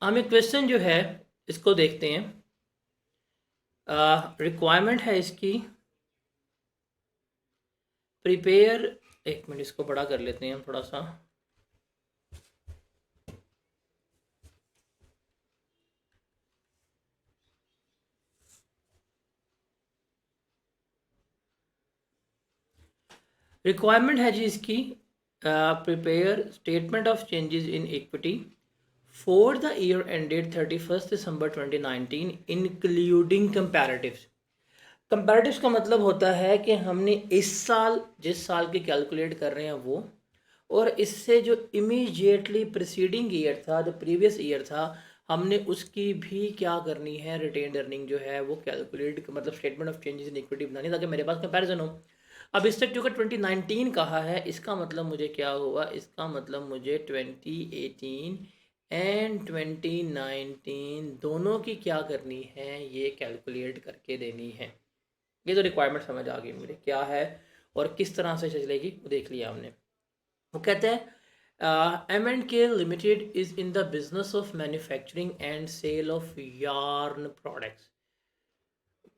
हम एक क्वेश्चन जो है इसको देखते हैं। रिक्वायरमेंट है इसकी, प्रिपेयर। एक मिनट, इसको बड़ा कर लेते हैं हम थोड़ा सा। रिक्वायरमेंट है जी इसकी, prepare statement of changes in equity for the year ended 31 December 2019 including comparatives. Comparatives का मतलब होता है कि हमने इस साल जिस साल की कैलकुलेट कर रहे हैं वो, और इससे जो इमीडिएटली प्रिसीडिंग ईयर था, जो प्रीवियस ईयर था, हमने उसकी भी क्या करनी है, रिटेन्ड अर्निंग जो है वो कैलकुलेट, मतलब statement of changes in equity बनानी, ताकि मेरे पास कंपैरिजन हो। अब इस तक चूँकि 2019 कहा है, इसका मतलब मुझे क्या हुआ, इसका मतलब मुझे 2018 एंड 2019 दोनों की क्या करनी है, ये कैलकुलेट करके देनी है। ये तो रिक्वायरमेंट समझ आ गई मुझे क्या है और किस तरह से चलेगी, वो देख लिया हमने। वो कहते हैं M&K limited is in the business of manufacturing and sale of yarn products.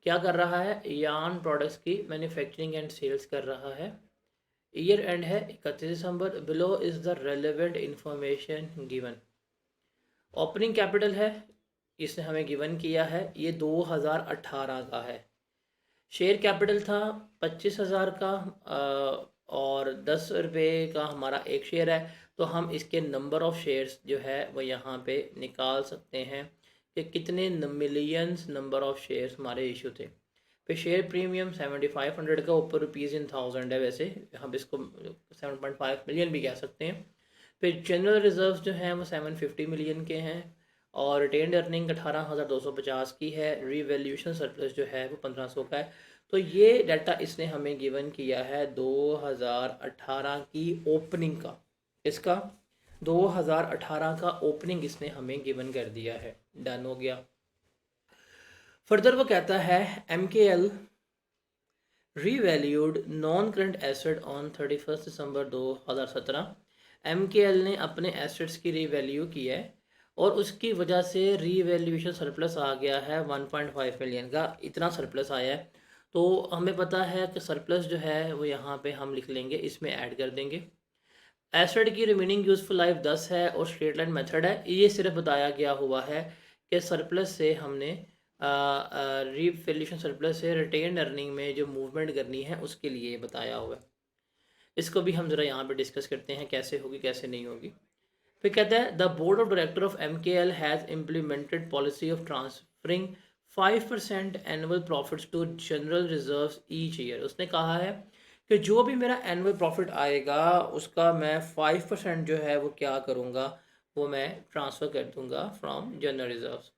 क्या कर रहा है, यार्न प्रोडक्ट्स की मैन्युफैक्चरिंग एंड सेल्स कर रहा है। ईयर एंड है 31 दिसंबर। Below is the relevant information given. Opening capital है, इसने हमें गिवन किया है, ये 2018 का है। शेयर कैपिटल था 25,000 का, और 10 रुपये का हमारा एक शेयर है। तो हम इसके नंबर ऑफ़ शेयर्स जो है वो यहाँ पे निकाल सकते हैं कि कितने मिलियंस नंबर ऑफ़ शेयर्स हमारे इशू थे। फिर शेयर प्रीमियम 7500 का, ऊपर रुपीज़ इन थाउजेंड है, वैसे हम इसको 7.5 मिलियन भी कह सकते हैं। फिर जनरल रिजर्व जो हैं वो 750 मिलियन के हैं, और रिटेन्ड अर्निंग 18,250 की है। रीवैल्यूएशन सरप्लस जो है वो 1500 का है। तो ये डाटा इसने हमें गिवन किया है 2018 की ओपनिंग का। इसका 2018 का ओपनिंग इसने हमें गिवन कर दिया है। डन हो गया। फर्दर वो कहता है MKL revalued non current asset on 31 December 2017। MKL ने अपने एसेट्स की रीवैल्यू की है, और उसकी वजह से रीवैल्यूएशन सरप्लस आ गया है 1.5 मिलियन का, इतना सरप्लस आया है। तो हमें पता है कि सरप्लस जो है वो यहाँ पे हम लिख लेंगे, इसमें ऐड कर देंगे। एसेट की रिमेनिंग यूजफुल लाइफ 10 है, और स्ट्रेट लाइन मेथड है। ये सिर्फ बताया गया हुआ है कि सरप्लस से हमने रीवैल्यूएशन सरप्लस से रिटेन अर्निंग में जो मूवमेंट करनी है उसके लिए बताया हुआ है। इसको भी हम ज़रा यहाँ पे डिस्कस करते हैं कैसे होगी कैसे नहीं होगी। फिर कहता है the board of director of MKL has implemented policy of transferring 5% annual profits to general reserves each year. उसने कहा है कि जो भी मेरा एनुअल प्रॉफिट आएगा उसका मैं 5% जो है वो क्या करूँगा, वो मैं ट्रांसफ़र कर दूँगा from general reserves.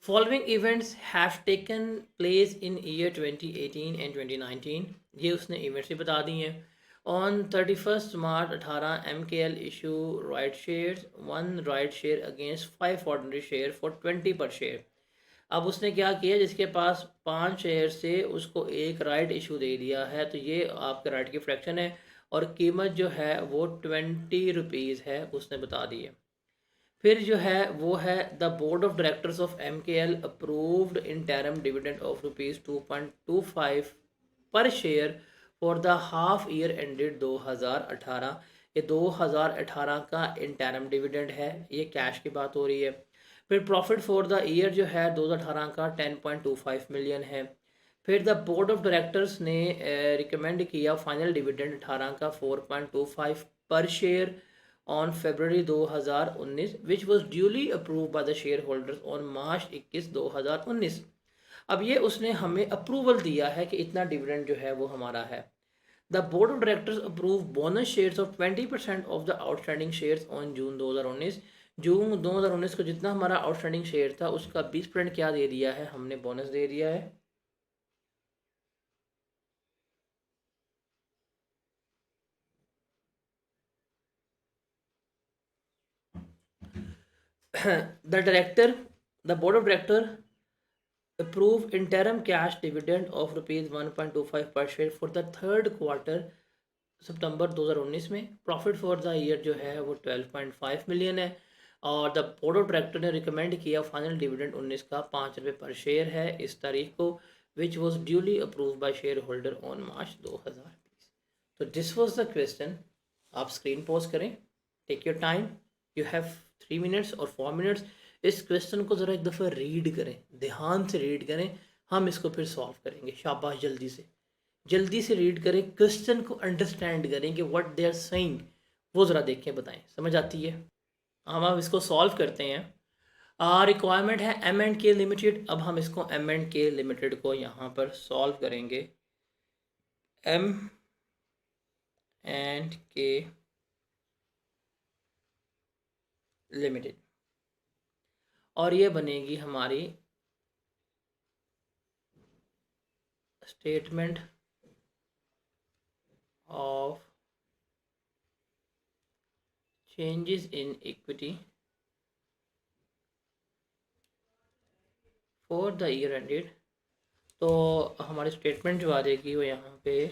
Following events have taken place in year 2018 and 2019। ये उसने इवेंट्स भी बता दी हैं। On 31st March 18 MKL issue right shares, 1 right share against 5 ordinary share for 20 per share। अब उसने क्या किया, जिसके पास 5 शेयर से उसको एक राइट इशू दे दिया है, तो ये आपके राइट की फ्रैक्शन है, और कीमत जो है वो 20 रुपीज़ है, उसने बता दी है। फिर जो है वो है the board of directors of MKL approved interim dividend of ₹2.25 पर share for the half year ended 2018। ये 2018 का इंटरम डिविडेंड है, ये कैश की बात हो रही है। फिर प्रॉफिट फॉर द ईयर जो है 2018 का 10.25 मिलियन है। फिर द बोर्ड ऑफ डायरेक्टर्स ने रिकमेंड किया फाइनल डिविडेंड 18 का 4.25 पर share on February 2019 which was duly approve by the share holders on March 21 2019। अब ये उसने हमें अप्रूवल दिया है कि इतना डिविडेंड जो है वो हमारा है। The board of directors approve bonus shares of 20% of the outstanding shares on June 2019। जून 2019 को जितना हमारा आउटस्टैंडिंग शेयर था उसका 20% क्या दे दिया है, हमने बोनस दे दिया है। The director the board of director approve interim cash dividend of rupees 1.25 per share for the third quarter सितंबर 2019 में। प्रॉफिट फॉर द ईयर जो है वो 12.5 मिलियन है। और द बोर्ड ऑफ डायरेक्टर ने रिकमेंड किया फाइनल डिविडेंड 19 का 5 रुपये पर शेयर है इस तारीख को, which was duly approve by share holder on March 2020। तो दिस वॉज द क्वेश्चन। आप स्क्रीन पॉज करें, take your time, you have 3 minutes और 4 मिनट्स। इस क्वेश्चन को ज़रा एक दफ़ा रीड करें, ध्यान से रीड करें, हम इसको फिर सॉल्व करेंगे। शाबाश, जल्दी से रीड करें, क्वेश्चन को अंडरस्टैंड करें कि व्हाट दे आर सेइंग, वो ज़रा देखें, बताएं समझ आती है। हम अब इसको सॉल्व करते हैं। रिक्वायरमेंट है एम एंड के लिमिटेड। अब हम इसको एम एंड के लिमिटेड को यहाँ पर सॉल्व करेंगे। एम एंड के लिमिटेड, और ये बनेगी हमारी statement of changes in equity for the year ended. तो हमारी स्टेटमेंट जो आ जाएगी वो यहाँ पे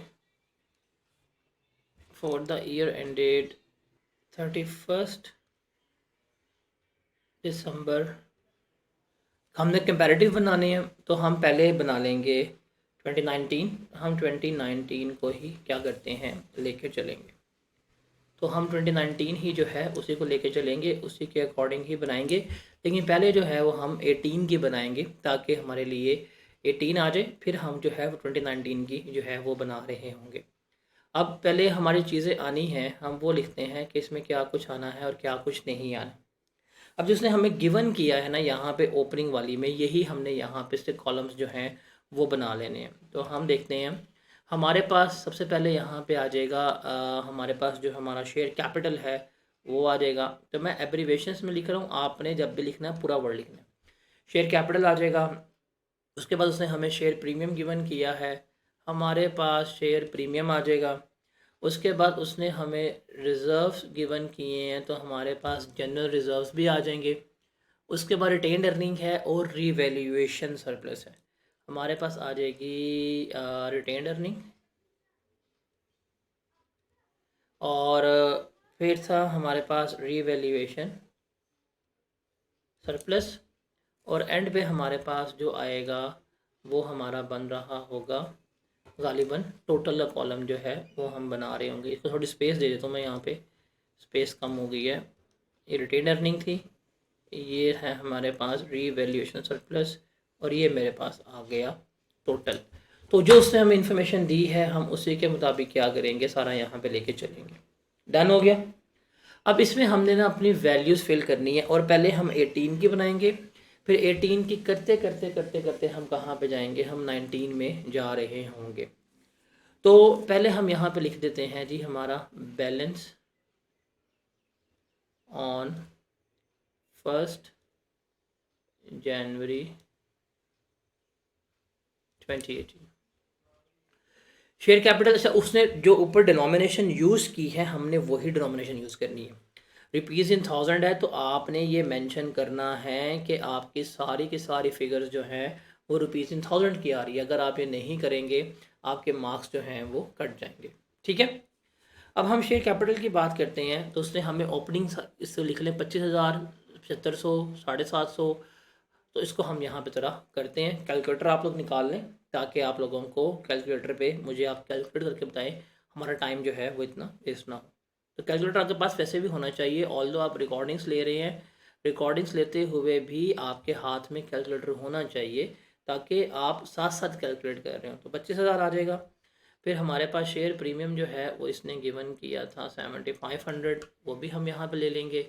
फॉर द ईयर एंडेड 31 दिसंबर। हमने कंपैरेटिव बनाने हैं तो हम पहले बना लेंगे 2019। हम 2019 को ही क्या करते हैं, लेके चलेंगे। तो हम 2019 ही जो है उसी को लेके चलेंगे, उसी के अकॉर्डिंग ही बनाएंगे। लेकिन पहले जो है वो हम 18 की बनाएंगे ताकि हमारे लिए 18 आ जाए, फिर हम जो है वो 2019 की जो है वो बना रहे होंगे। अब पहले हमारी चीज़ें आनी हैं, हम वो लिखते हैं कि इसमें क्या कुछ आना है और क्या कुछ नहीं आना। अब जिसने हमें गिवन किया है ना यहाँ पे ओपनिंग वाली में, यही हमने यहाँ पे से कॉलम्स जो हैं वो बना लेने हैं। तो हम देखते हैं हमारे पास सबसे पहले यहाँ पे आ जाएगा हमारे पास जो हमारा शेयर कैपिटल है वो आ जाएगा। तो मैं एब्रीवेशंस में लिख रहा हूँ, आपने जब भी लिखना है पूरा वर्ड लिखना है। शेयर कैपिटल आ जाएगा। उसके बाद उसने हमें शेयर प्रीमियम गिवन किया है, हमारे पास शेयर प्रीमियम आ जाएगा। उसके बाद उसने हमें रिज़र्व्स गिवन किए हैं, तो हमारे पास जनरल रिज़र्व्स भी आ जाएंगे। उसके बाद रिटेन्ड अर्निंग है और रीवैल्यूएशन सरप्लस है, हमारे पास आ जाएगी रिटेन्ड अर्निंग। और फिर था हमारे पास रीवैल्यूएशन सरप्लस, और एंड पे हमारे पास जो आएगा वो हमारा बन रहा होगा गालिबन टोटल कॉलम जो है वो हम बना रहे होंगे। इसको थोड़ी स्पेस दे देता हूँ मैं, यहाँ पे स्पेस कम हो गई है। ये रिटेन अर्निंग थी, ये है हमारे पास रीवैल्यूएशन सरप्लस, और ये मेरे पास आ गया टोटल। तो जो उसने हमें इंफॉर्मेशन दी है हम उसी के मुताबिक क्या करेंगे, सारा यहाँ पे लेके चलेंगे। डन हो गया। अब इसमें हमने ना अपनी वैल्यूज़ फिल करनी है, और पहले हम 18 की बनाएंगे, फिर 18 की करते करते करते करते हम कहाँ पे जाएंगे, हम 19 में जा रहे होंगे। तो पहले हम यहाँ पे लिख देते हैं जी हमारा balance on 1 January 2018। Share capital, अच्छा उसने जो ऊपर डिनोमिनेशन यूज़ की है हमने वही डिनोमिनेशन यूज़ करनी है। रुपीज़ इन 1000 है तो आपने ये मेंशन करना है कि आपकी सारी की सारी फिगर्स जो हैं वो रुपीज़ इन 1000 की आ रही है। अगर आप ये नहीं करेंगे आपके मार्क्स जो हैं वो कट जाएंगे, ठीक है। अब हम शेयर कैपिटल की बात करते हैं तो उसने हमें ओपनिंग इससे लिख लें 25,000, 7500, 750। तो इसको हम यहाँ पे तरह करते हैं। कैलकुलेटर आप लोग निकाल लें ताकि आप लोगों को कैलकुलेटर पे मुझे आप कैलकुलेट करके बताएं, हमारा टाइम जो है वो इतना वेस्ट ना हो। तो कैलकुलेटर आपके पास वैसे भी होना चाहिए, ऑल्दो आप रिकॉर्डिंग्स ले रहे हैं, रिकॉर्डिंग्स लेते हुए भी आपके हाथ में कैलकुलेटर होना चाहिए ताकि आप साथ साथ कैलकुलेट कर रहे हो। तो 25,000 आ जाएगा। फिर हमारे पास शेयर प्रीमियम जो है वो इसने गिवन किया था 7500, वो भी हम यहाँ पे ले लेंगे।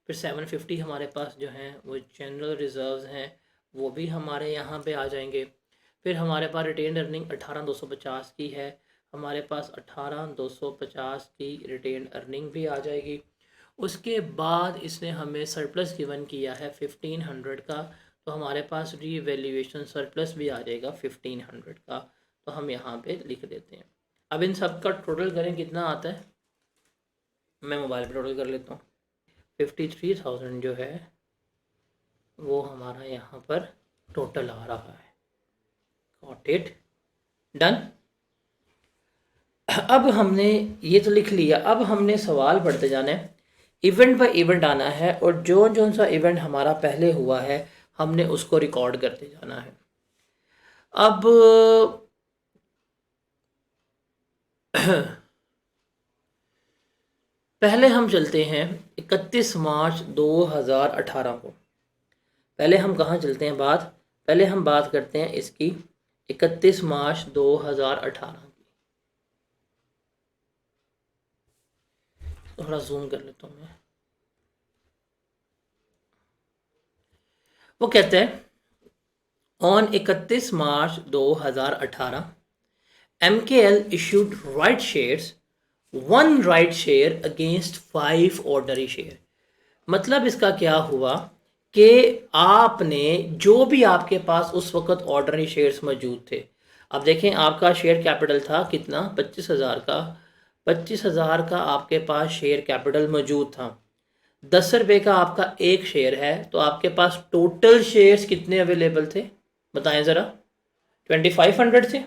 फिर 750 हमारे पास जो हैं वो जनरल रिजर्व्स हैं, वो भी हमारे यहाँ पे आ जाएंगे। फिर हमारे पास रिटेन अर्निंग 18,250 की है, हमारे पास 18,250 की रिटेन अर्निंग भी आ जाएगी। उसके बाद इसने हमें सरप्लस गिवन किया है 1500 का, तो हमारे पास रीवैल्यूएशन सरप्लस भी आ जाएगा 1500 का, तो हम यहाँ पे लिख देते हैं। अब इन सब का टोटल करें कितना आता है, मैं मोबाइल पे टोटल कर लेता हूँ। 53,000 जो है वो हमारा यहाँ पर टोटल आ रहा है। Got it, done. अब हमने ये तो लिख लिया, अब हमने सवाल पढ़ते जाना है इवेंट बाय इवेंट आना है और जो सा इवेंट हमारा पहले हुआ है हमने उसको रिकॉर्ड करते जाना है। अब पहले हम चलते हैं 31 मार्च 2018 को। पहले हम कहाँ चलते हैं पहले हम बात करते हैं इसकी 31 मार्च 2018 की। थोड़ा जूम कर लेता हूँ मैं। वो कहते हैं on 31 March 2018 MKL issued right shares, one right share against 5 ordinary share। मतलब इसका क्या हुआ कि आपने जो भी आपके पास उस वक्त ऑर्डनरी शेयर्स मौजूद थे, अब देखें आपका शेयर कैपिटल था कितना, 25,000 का। 25,000 का आपके पास शेयर कैपिटल मौजूद था। 10 रुपये का आपका एक शेयर है, तो आपके पास टोटल शेयर्स कितने अवेलेबल थे बताएं ज़रा। 2500 थे।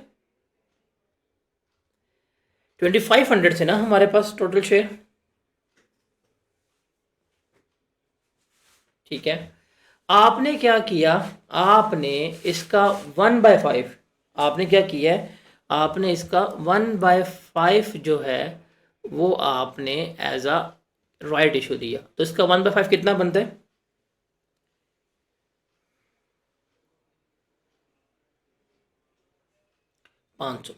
2500 थे ना हमारे पास टोटल शेयर। ठीक है, आपने क्या किया, आपने इसका 1/5, आपने क्या किया है, आपने इसका 1/5 जो है वो आपने एज अ राइट इशू दिया। तो इसका 1/5 कितना बनता है, 500।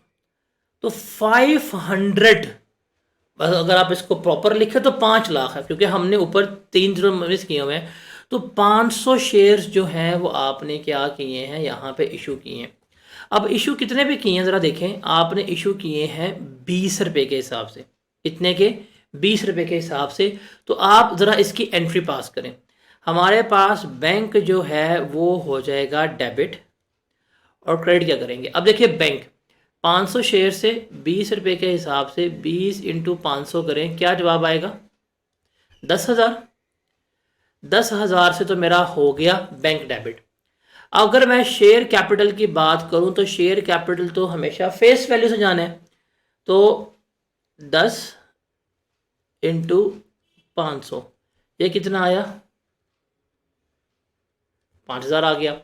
तो 500, बस अगर आप इसको प्रॉपर लिखे तो 5 लाख है, क्योंकि हमने ऊपर 3 जीरो मिस किए हुए हैं। तो 500 शेयर्स जो हैं वो आपने क्या किए हैं, यहाँ पे इशू किए हैं। अब इशू कितने पे किए हैं ज़रा देखें, आपने इशू किए हैं 20 रुपये के हिसाब से। कितने के, 20 रुपये के हिसाब से। तो आप ज़रा इसकी एंट्री पास करें। हमारे पास बैंक जो है वो हो जाएगा डेबिट, और क्रेडिट क्या करेंगे। अब देखिए बैंक 500 शेयर से 20 रुपये के हिसाब से 20 इंटू 500 करें, क्या जवाब आएगा, 10,000। 10,000 से तो मेरा हो गया बैंक डेबिट। अगर मैं शेयर कैपिटल की बात करूं तो शेयर कैपिटल तो हमेशा फेस वैल्यू से जाना है। तो 10 इंटू 500, ये कितना आया, 5,000 आ गया।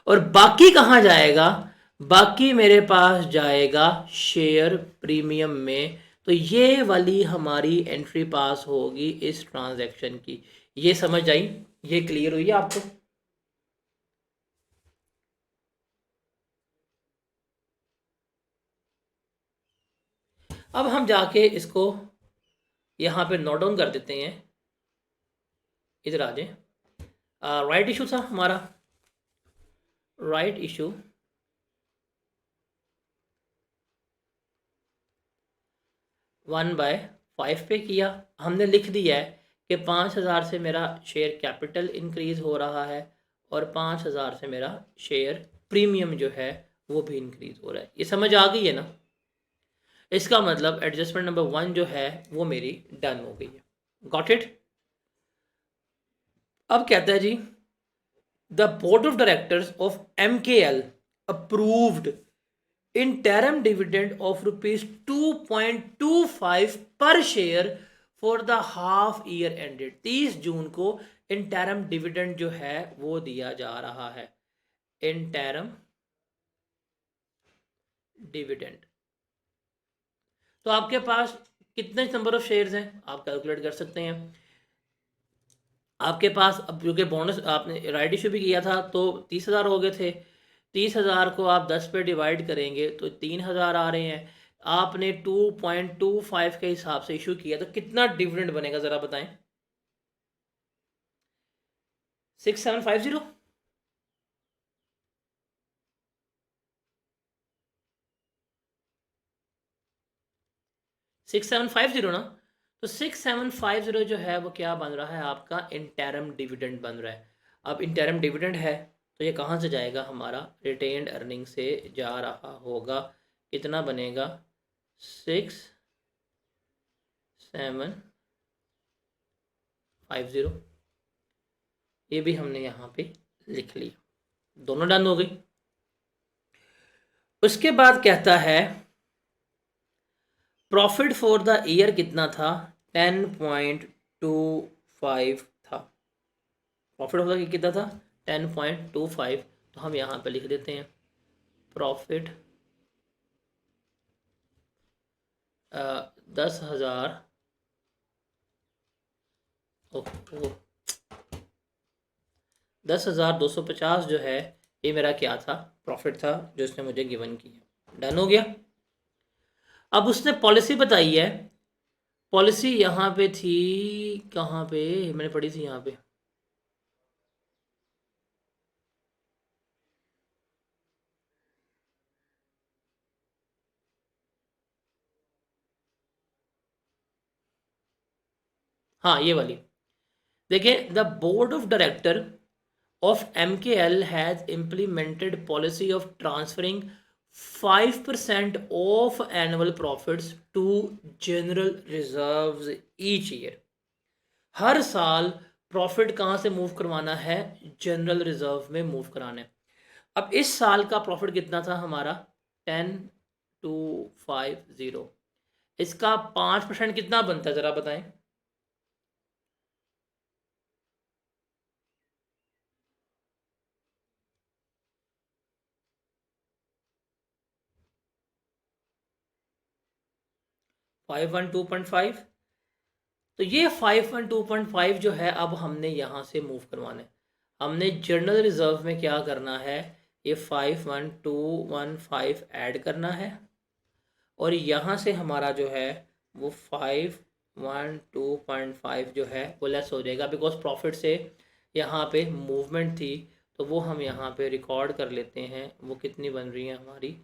और बाकी कहाँ जाएगा, बाकी मेरे पास जाएगा शेयर प्रीमियम में। तो ये वाली हमारी एंट्री पास होगी इस ट्रांजैक्शन की। ये समझ आई, ये क्लियर हुई है आपको। अब हम जाके इसको यहाँ पे नोट डाउन कर देते हैं। इधर आ जाए, राइट इशू था हमारा, राइट इशू 1/5 पे किया। हमने लिख दिया है कि 5,000 से मेरा शेयर कैपिटल इंक्रीज हो रहा है और 5,000 से मेरा शेयर प्रीमियम जो है वो भी इंक्रीज हो रहा है। ये समझ आ गई है ना। इसका मतलब एडजस्टमेंट नंबर 1 जो है वो मेरी डन हो गई है। Got it. अब कहता है जी, the board of directors of MKL approved interim dividend of rupees 2.25 per share for the half year ended 30 जून को। interim dividend जो है वो दिया जा रहा है, interim dividend। तो आपके पास कितने नंबर ऑफ शेयर्स हैं आप कैलकुलेट कर सकते हैं। आपके पास अब क्योंकि बोनस आपने राइट इशू भी किया था तो 30,000 हो गए थे। 30,000 को आप 10 पे डिवाइड करेंगे तो 3,000 आ रहे हैं। आपने 2.25 के हिसाब से इशू किया, तो कितना डिविडेंड बनेगा ज़रा बताएं। 6750, 6750 ना। तो 6750 जो है वो क्या बन रहा है, आपका इंटरम डिविडेंड बन रहा है। अब इंटरम डिविडेंड है तो ये कहाँ से जाएगा, हमारा रिटेन्ड अर्निंग से जा रहा होगा। कितना बनेगा, 6750। ये भी हमने यहाँ पे लिख लिया, दोनों डन हो गई। उसके बाद कहता है प्रॉफिट फॉर द ईयर कितना था, 10.25 था। प्रॉफिट होगा कि कितना था 10.25। तो हम यहाँ पे लिख देते हैं प्रॉफिट 10,000 ओह 10,250 जो है ये मेरा क्या था प्रॉफिट था जो इसने मुझे गिवन किया। डन हो गया। अब उसने पॉलिसी बताई है। पॉलिसी यहाँ पे थी, कहाँ पे मैंने पढ़ी थी यहाँ पे, हाँ ये वाली। देखिए the board of director of MKL has implemented policy of transferring 5% of annual profits to general reserves each year। हर साल प्रॉफिट कहाँ से मूव करवाना है, जनरल रिजर्व में मूव कराना है। अब इस साल का प्रॉफिट कितना था हमारा 10,250। इसका 5% कितना बनता है जरा बताएं। 512.5। तो ये 512.5 जो है अब हमने यहाँ से मूव करवाना है। हमने जर्नल रिजर्व में क्या करना है, ये 51215 ऐड करना है और यहाँ से हमारा जो है वो 512.5 जो है वो लेस हो जाएगा बिकॉज प्रॉफिट से यहाँ पे मूवमेंट थी। तो वो हम यहाँ पे रिकॉर्ड कर लेते हैं वो कितनी बन रही है हमारी,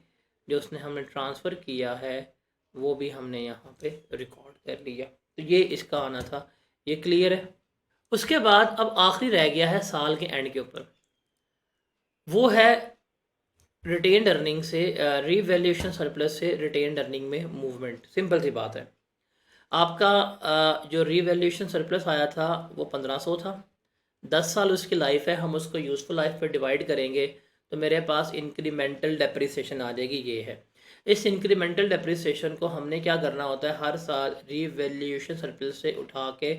जो उसने हमने ट्रांसफ़र किया है वो भी हमने यहाँ पे रिकॉर्ड कर लिया। तो ये इसका आना था, ये क्लियर है। उसके बाद अब आखिरी रह गया है साल के एंड के ऊपर, वो है रिटेन्ड अर्निंग से रीवैल्यूएशन सरप्लस से रिटेन्ड अर्निंग में मूवमेंट। सिंपल सी बात है, आपका जो रीवैल्यूएशन सरप्लस आया था वो 1500 था। 10 साल उसकी लाइफ है, हम उसको यूज़फुल लाइफ पे डिवाइड करेंगे तो मेरे पास इंक्रीमेंटल डेप्रिसिएशन आ जाएगी। ये है, इस इंक्रीमेंटल डेप्रिसिएशन को हमने क्या करना होता है, हर साल रीवैल्यूएशन सरप्लस से उठा के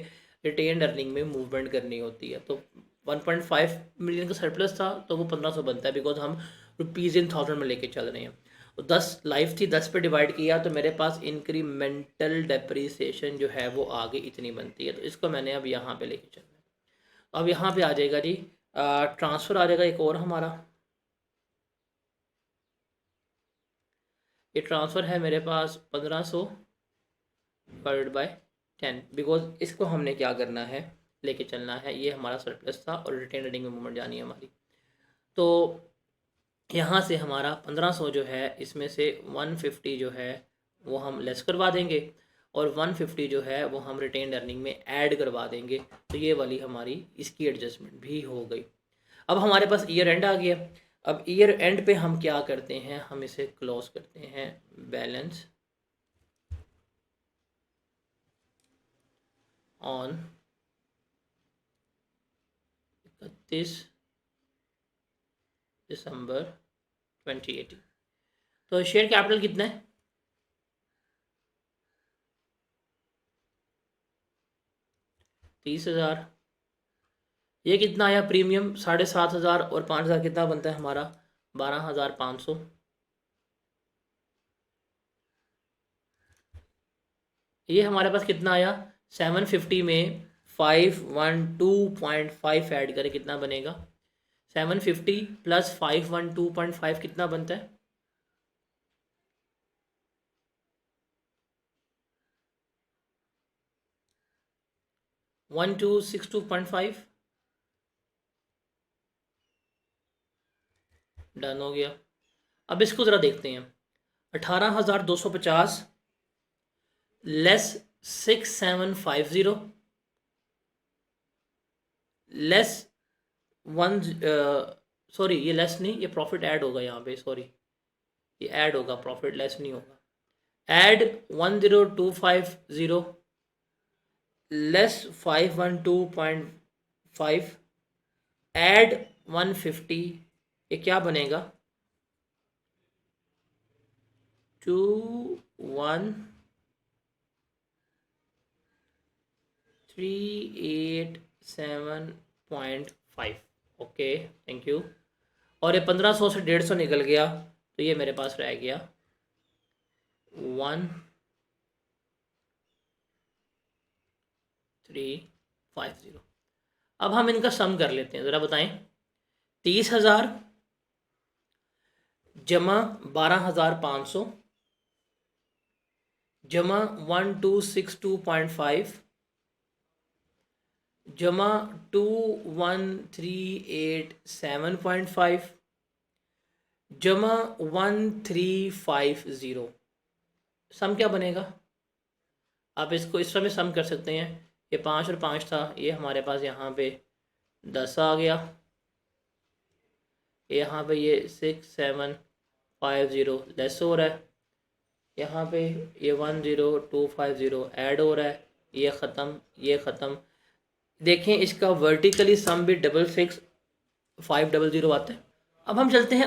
रिटेन्ड अर्निंग में मूवमेंट करनी होती है। तो 1.5 मिलियन का सरप्लस था तो वो 1500 बनता है बिकॉज हम रुपीज़ इन थाउजेंड में लेके चल रहे हैं। तो 10 लाइफ थी, 10 पे डिवाइड किया तो मेरे पास इंक्रीमेंटल डेप्रिसिएशन जो है वो आगे इतनी बनती है। तो इसको मैंने अब यहाँ पे लेके चलना है। अब यहाँ पे आ जाएगा जी ट्रांसफ़र आ जाएगा एक और हमारा, ये ट्रांसफ़र है मेरे पास 1500 डिवाइडेड बाय 10 बिकॉज इसको हमने क्या करना है, लेके चलना है। ये हमारा सरप्लस था और रिटेन अर्निंग में मूवमेंट जानी है हमारी। तो यहाँ से हमारा 1500 जो है इसमें से 150 जो है वो हम लेस करवा देंगे और 150 जो है वो हम रिटेन्ड अर्निंग में ऐड करवा देंगे। तो ये वाली हमारी इसकी एडजस्टमेंट भी हो गई। अब हमारे पास ईयर एंड आ गया। अब ईयर एंड पे हम क्या करते हैं, हम इसे क्लोज करते हैं बैलेंस ऑन 31 दिसंबर 2018। तो शेयर कैपिटल कितना है, 30,000। ये कितना आया प्रीमियम 7,500 और 5,000 कितना बनता है हमारा 12,500। ये हमारे पास कितना आया 750 में 512.5 ऐड करें कितना बनेगा 750 प्लस 512.5 कितना बनता है 1262.5। डन हो गया। अब इसको ज़रा देखते हैं 18,250 लेस 6,750 लेस वन, सॉरी ये लेस नहीं, ये प्रॉफिट ऐड होगा यहाँ पे, सॉरी ये ऐड होगा, प्रॉफिट लेस नहीं होगा। ऐड 10,250 लेस 512.5 ऐड 150, ये क्या बनेगा 2132 387.5। Okay, thank you. और ये 1500 से 150 निकल गया, तो ये मेरे पास रह गया 1350। अब हम इनका सम कर लेते हैं, ज़रा बताएं। 30,000 जमा 12,500 जमा 1262.5 जमा 21,387.5 जमा 1350। सम क्या बनेगा? आप इसको इस समय सम कर सकते हैं। ये 5 और 5 था, ये हमारे पास यहाँ पे 10 आ गया। यहाँ पे ये 6750 लेस हो रहा है। यहाँ पे ये 10250 ऐड हो रहा है। ये ख़त्म, ये ख़त्म। देखें, इसका वर्टिकली सम भी 66500 आता है। अब हम चलते हैं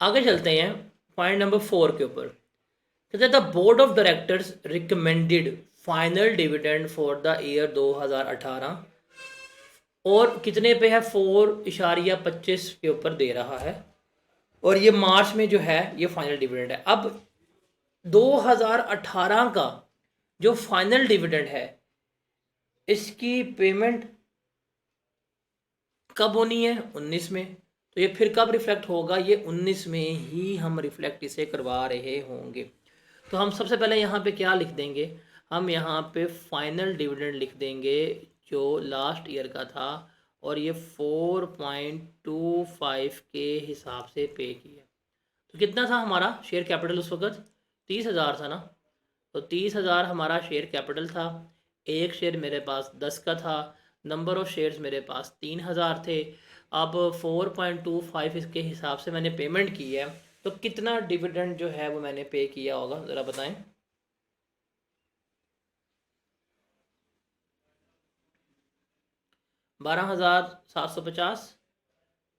आगे चलते हैं पॉइंट नंबर 4 के ऊपर। कहते हैं the board of directors recommended final dividend for the year 2018 और कितने पे है? 4.25 के ऊपर दे रहा है, और ये मार्च में जो है ये फाइनल डिविडेंड है। अब 2018 का जो फाइनल डिविडेंड है, इसकी पेमेंट कब होनी है? 19 में। तो ये फिर कब रिफ्लेक्ट होगा? ये 19 में ही हम रिफ्लेक्ट इसे करवा रहे होंगे। तो हम सबसे पहले यहाँ पे क्या लिख देंगे? हम यहाँ पे फाइनल डिविडेंड लिख देंगे जो लास्ट ईयर का था, और ये 4.25 के हिसाब से पे किया। तो कितना था हमारा शेयर कैपिटल उस वक्त? 30,000 था ना। तो 30,000 हमारा शेयर कैपिटल था। एक शेयर मेरे पास 10 का था। नंबर ऑफ शेयर्स मेरे पास 3,000 थे। अब 4.25 इसके हिसाब से मैंने पेमेंट की है, तो कितना डिविडेंड जो है वो मैंने पे किया होगा, ज़रा बताएं। $12,750।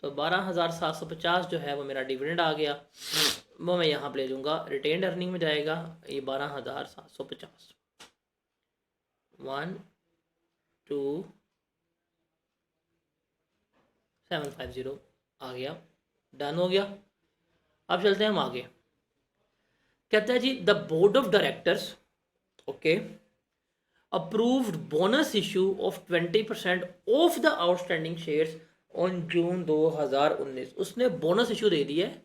तो 12,750 जो है वो मेरा डिविडेंड आ गया। वो मैं यहाँ पे ले लूँगा, रिटेन अर्निंग में जाएगा। ये 12,750 12750 आ गया, डन हो गया। अब चलते हैं हम आगे। कहता है जी the board of directors okay approved bonus issue of 20% of the outstanding shares on June 2019। उसने बोनस इशू दे दिया है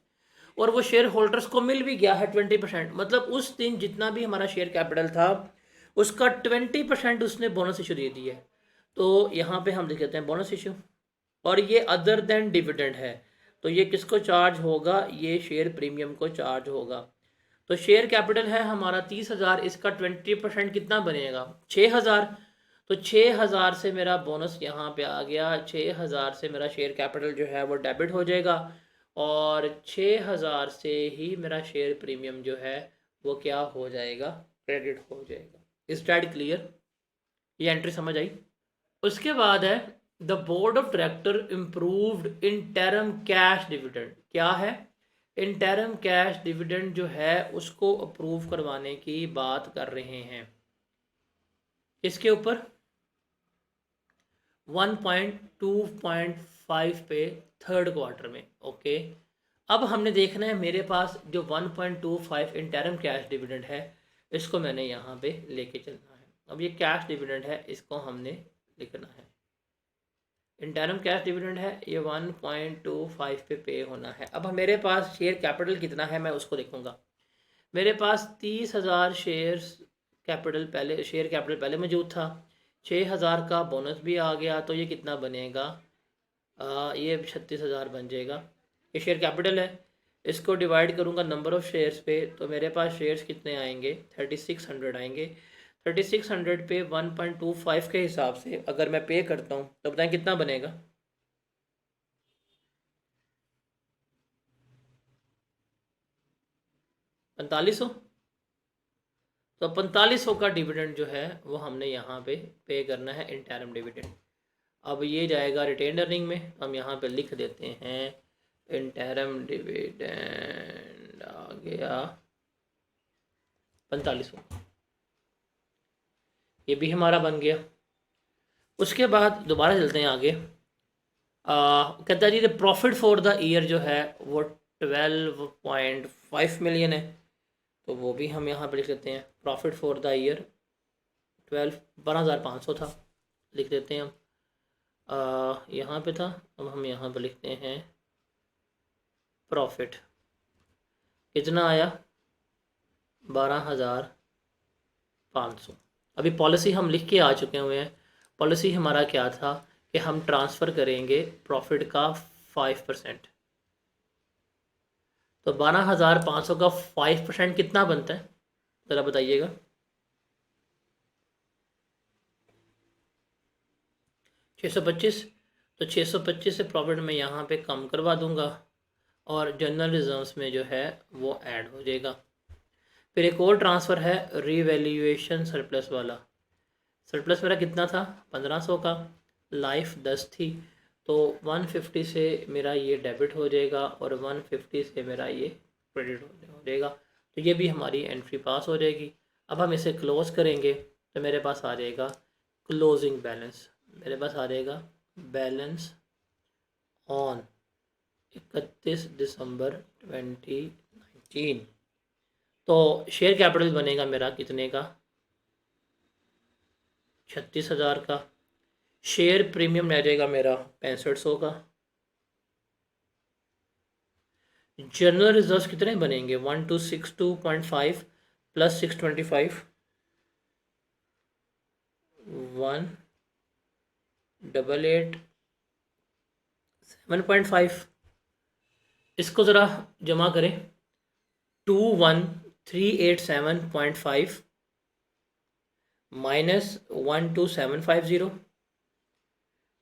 और वो शेयर होल्डर्स को मिल भी गया है 20%। मतलब उस दिन जितना भी हमारा शेयर कैपिटल था उसका 20% उसने बोनस इशू दे दिया है। तो यहाँ पे हम लिख देते हैं बोनस इशू, और ये अदर देन डिविडेंड है, तो ये किसको चार्ज होगा? ये शेयर प्रीमियम को चार्ज होगा। तो शेयर कैपिटल है हमारा 30,000, इसका 20% कितना बनेगा? 6,000। तो 6,000 से मेरा बोनस यहाँ पे आ गया, 6,000 से मेरा शेयर कैपिटल जो है वो डेबिट हो जाएगा, और 6,000 से ही मेरा शेयर प्रीमियम जो है वो क्या हो जाएगा? क्रेडिट हो जाएगा। Is that clear? ये एंट्री समझ आई? उसके बाद है the board of director improved interim cash dividend. क्या है? इंटरम कैश डिविडेंड जो है उसको अप्रूव करवाने की बात कर रहे हैं। इसके ऊपर 1.2.5 पे थर्ड क्वार्टर में। ओके, अब हमने देखना है मेरे पास जो 1.25 इंटरम कैश डिविडेंड है इसको मैंने यहाँ पे लेके चलना है। अब ये कैश डिविडेंड है, इसको हमने लिखना है। इंटरम कैश डिविडेंड है, ये 1.25 पे होना है। अब मेरे पास शेयर कैपिटल कितना है मैं उसको देखूंगा। मेरे पास 30,000 शेयर कैपिटल पहले मौजूद था। 6,000 का बोनस भी आ गया, तो ये कितना बनेगा? ये 36,000 बन जाएगा। ये शेयर कैपिटल है, इसको डिवाइड करूँगा नंबर ऑफ़ शेयर्स पे, तो मेरे पास शेयर्स कितने आएंगे? 3600 आएंगे। 3600 पे 1.25 के हिसाब से अगर मैं पे करता हूँ तो बताएं कितना बनेगा? $4500। तो 4500 का डिविडेंड जो है वो हमने यहाँ पे करना है, इंटरम डिविडेंड। अब ये जाएगा रिटेन अर्निंग में, हम यहाँ पे लिख देते हैं इंटरम डिविडेंड आ गया 4500। ये भी हमारा बन गया। उसके बाद दोबारा चलते हैं आगे। कहता है जी the profit for the year जो है वो 12.5 मिलियन है, तो वो भी हम यहाँ पे लिख लेते हैं। प्रॉफिट फॉर द ईयर 12,500 था, लिख देते हैं हम। यहाँ पे था, अब हम यहाँ पे लिखते हैं प्रॉफिट कितना आया 12,500। अभी पॉलिसी हम लिख के आ चुके हुए हैं। पॉलिसी हमारा क्या था कि हम ट्रांसफ़र करेंगे प्रॉफिट का 5%। तो 12,500 का 5% कितना बनता है ज़रा बताइएगा। 625। तो 625 से प्रॉफिट मैं यहाँ पे कम करवा दूंगा और जनरल रिजर्व्स में जो है वो ऐड हो जाएगा। फिर एक और ट्रांसफ़र है रीवैल्यूएशन सरप्लस वाला। सरप्लस मेरा कितना था 1500 का, लाइफ 10 थी, तो 150 से मेरा ये डेबिट हो जाएगा और 150 से मेरा ये क्रेडिट हो जाएगा। तो ये भी हमारी एंट्री पास हो जाएगी। अब हम इसे क्लोज़ करेंगे तो मेरे पास आ जाएगा क्लोजिंग बैलेंस। मेरे पास आ जाएगा बैलेंस ऑन 31 दिसंबर 2019। तो शेयर कैपिटल बनेगा मेरा कितने का 36,000 का। शेयर प्रीमियम रह जाएगा मेरा 6500 का। जनरल रिजर्व्स कितने बनेंगे 1262.5 प्लस 625 188.7.5। इसको ज़रा जमा करें 21,387.5 minus 12,750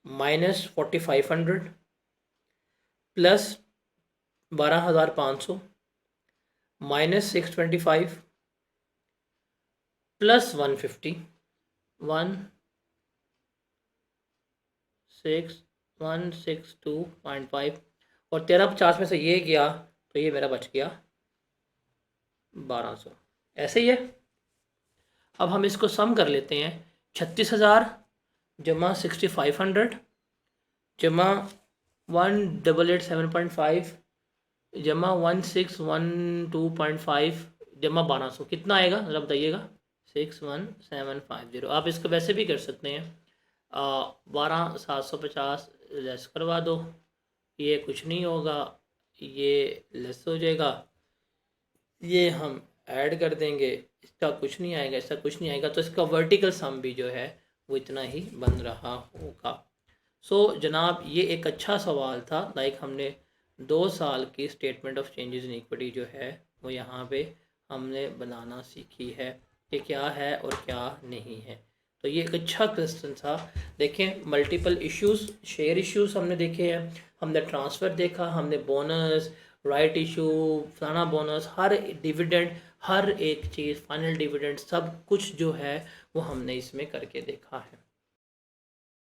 minus 4,500 plus 12,500 minus 625 plus 150 162.5 और 1350 में से ये गया तो ये मेरा बच गया 1200। ऐसे ही है। अब हम इसको सम कर लेते हैं। 36,000 जमा 6,500 जमा 1,887.5 जमा 1,612.5 जमा 1200 कितना आएगा ज़रा बताइएगा। 61,750। आप इसको वैसे भी कर सकते हैं 12,750 लेस करवा दो, ये कुछ नहीं होगा, ये लेस हो जाएगा, ये हम ऐड कर देंगे, इसका कुछ नहीं आएगा, इसका कुछ नहीं आएगा, तो इसका वर्टिकल सम भी जो है वो इतना ही बन रहा होगा। सो जनाब ये एक अच्छा सवाल था। लाइक हमने 2 साल की statement of changes in equity जो है वो यहाँ पे हमने बनाना सीखी है कि क्या है और क्या नहीं है। तो ये एक अच्छा क्वेश्चन था। देखें मल्टीपल इश्यूज़, शेयर इश्यूज़ हमने देखे हैं, हमने ट्रांसफ़र देखा, हमने बोनस, राइट इशू, फलाना बोनस, हर डिविडेंड, हर एक चीज़, फाइनल डिविडेंड, सब कुछ जो है वो हमने इसमें करके देखा है।